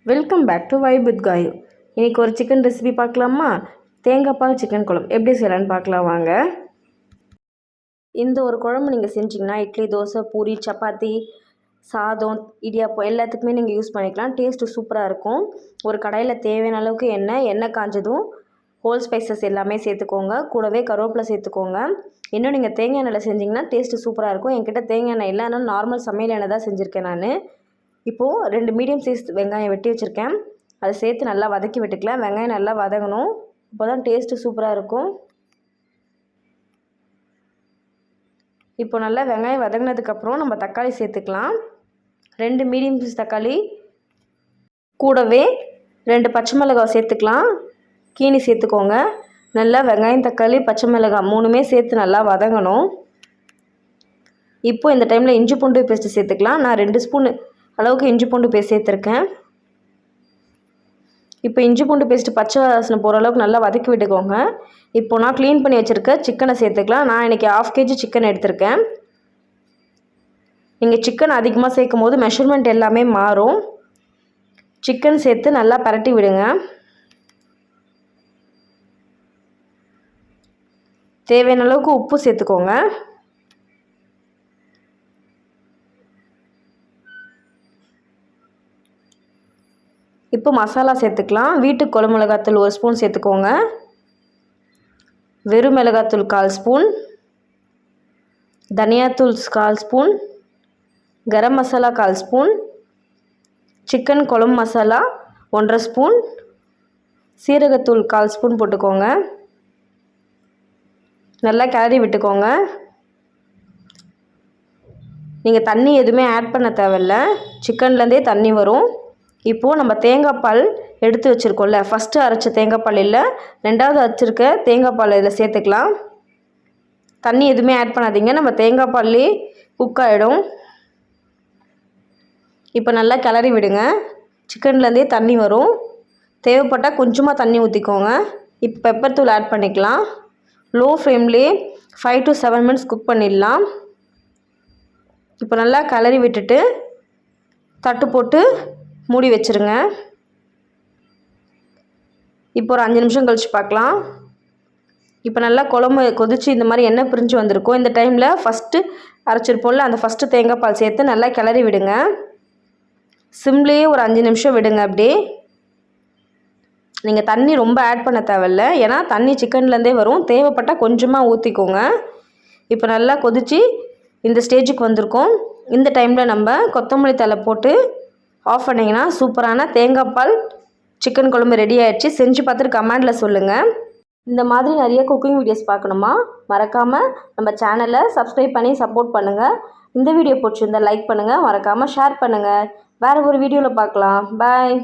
Welcome back to vibe with Kayu. இன்றைக்கி ஒரு chicken recipe பார்க்கலாமா? தேங்காய் பால் சிக்கன் குழம்பு எப்படி செய்யலான்னு பார்க்கலாம் வாங்க. இந்த ஒரு குழம்பு நீங்கள் செஞ்சிங்கன்னா இட்லி, தோசை, பூரி, சப்பாத்தி, சாதம், இடியாப்பம் எல்லாத்துக்குமே நீங்கள் யூஸ் பண்ணிக்கலாம். டேஸ்ட்டு சூப்பராக இருக்கும். ஒரு கடாயில் தேவையான அளவுக்கு எண்ணெய் காஞ்சதும் ஹோல் ஸ்பைசஸ் எல்லாமே சேர்த்துக்கோங்க. கூடவே கருவேப்பிலை சேர்த்துக்கோங்க. இன்னும் நீங்கள் தேங்காய் எண்ணெயில் செஞ்சிங்கன்னா டேஸ்ட்டு சூப்பராக இருக்கும். என்கிட்ட தேங்காய் எண்ணெய் இல்லை, ஆனால் நார்மல் சமையல் எண்ணெய் தான் செஞ்சுருக்கேன் நான். இப்போது 2 மீடியம் சைஸ் வெங்காயம் வெட்டி வச்சுருக்கேன். அதை சேர்த்து நல்லா வதக்கி விட்டுக்கலாம். வெங்காயம் நல்லா வதங்கணும், அப்போ தான் டேஸ்ட்டு சூப்பராக இருக்கும். இப்போ நல்லா வெங்காயம் வதங்கினதுக்கப்புறம் நம்ம தக்காளி சேர்த்துக்கலாம். 2 மீடியம் சைஸ் தக்காளி, கூடவே 2 பச்சை மிளகாய் சேர்த்துக்கலாம். கீனி சேர்த்துக்கோங்க. நல்லா வெங்காயம், தக்காளி, பச்சை மிளகாய் 3மே சேர்த்து நல்லா வதங்கணும். இப்போ இந்த டைமில் இஞ்சி பூண்டு பேஸ்ட்டு சேர்த்துக்கலாம். நான் 2 ஸ்பூன் அளவுக்கு இஞ்சி பூண்டு பேஸ்ட் சேர்த்துருக்கேன். இப்போ இஞ்சி பூண்டு பேஸ்ட்டு பச்சை வாசனை போகிற அளவுக்கு நல்லா வதக்கி விட்டுக்கோங்க. இப்போ நான் க்ளீன் பண்ணி வச்சுருக்க சிக்கனை சேர்த்துக்கலாம். நான் இன்றைக்கி 1/2 kg சிக்கன் எடுத்திருக்கேன். நீங்கள் சிக்கன் அதிகமாக சேர்க்கும் போது மெஷர்மெண்ட் எல்லாமே மாறும். சிக்கன் சேர்த்து நல்லா பரட்டி விடுங்க. தேவையான அளவுக்கு உப்பு சேர்த்துக்கோங்க. இப்போ மசாலா சேர்த்துக்கலாம். வீட்டு குழம்பு மிளகாத்தூள் 1 ஸ்பூன் சேர்த்துக்கோங்க. வெறும் மிளகாத்தூள் 1/4 ஸ்பூன், தனியாத்தூள் 1/4 spoon, garam masala 1/4 spoon, chicken குழம்பு மசாலா 1/2 ஸ்பூன், சீரகத்தூள் 1/4 ஸ்பூன் போட்டுக்கோங்க. நல்லா கிளறி விட்டுக்கோங்க. நீங்கள் தண்ணி எதுவுமே ஆட் பண்ண தேவையில்ல, சிக்கன்லேருந்தே தண்ணி வரும். இப்போது நம்ம தேங்காய் பால் எடுத்து வச்சுருக்கோம்ல, ஃபஸ்ட்டு அரைச்ச தேங்காய் பால் இல்லை, 2வது அரைச்சிருக்க தேங்காய் பால் இதில் சேர்த்துக்கலாம். தண்ணி எதுவுமே ஆட் பண்ணாதீங்க, நம்ம தேங்காய் பால்லே குக் ஆகிடும். இப்போ நல்லா கிளறி விடுங்க. சிக்கன்லேருந்தே தண்ணி வரும். தேவைப்பட்டால் கொஞ்சமாக தண்ணி ஊற்றிக்கோங்க. இப்போ பெப்பர் தூள் ஆட் பண்ணிக்கலாம். லோ ஃப்ளேம்லேயே 5 to 7 மினிட்ஸ் குக் பண்ணிடலாம். இப்போ நல்லா கிளறி விட்டுட்டு தட்டு போட்டு மூடி வச்சுருங்க. இப்போ ஒரு 5 நிமிஷம் கழித்து பார்க்கலாம். இப்போ நல்லா குழம்பு கொதித்து இந்த மாதிரி எண்ணெய் பிரிஞ்சு வந்திருக்கும். இந்த டைமில் ஃபஸ்ட்டு அரைச்சிருப்போம்ல, அந்த ஃபஸ்ட்டு தேங்காய் பால் சேர்த்து நல்லா கிளறி விடுங்க. சிம்லேயே ஒரு 5 நிமிஷம் விடுங்க. அப்படியே நீங்கள் தண்ணி ரொம்ப ஆட் பண்ண தேவையில்ல, ஏன்னா தண்ணி சிக்கன்லேருந்தே வரும். தேவைப்பட்டால் கொஞ்சமாக ஊற்றிக்கோங்க. இப்போ நல்லா கொதித்து இந்த ஸ்டேஜுக்கு வந்திருக்கோம். இந்த டைமில் நம்ம கொத்தமல்லி தழை போட்டு ஆஃப் பண்ணிங்கன்னா சூப்பரான தேங்காய் பால் சிக்கன் குழம்பு ரெடி ஆகிடுச்சு. செஞ்சு பார்த்துட்டு கமெண்டில் சொல்லுங்கள். இந்த மாதிரி நிறைய குக்கிங் வீடியோஸ் பார்க்கணுமா? மறக்காமல் நம்ம சேனலை சப்ஸ்கிரைப் பண்ணி சப்போர்ட் பண்ணுங்கள். இந்த வீடியோ பிடிச்சிருந்தால் லைக் பண்ணுங்கள், மறக்காமல் ஷேர் பண்ணுங்கள். வேறு ஒரு வீடியோவில் பார்க்கலாம். பாய்.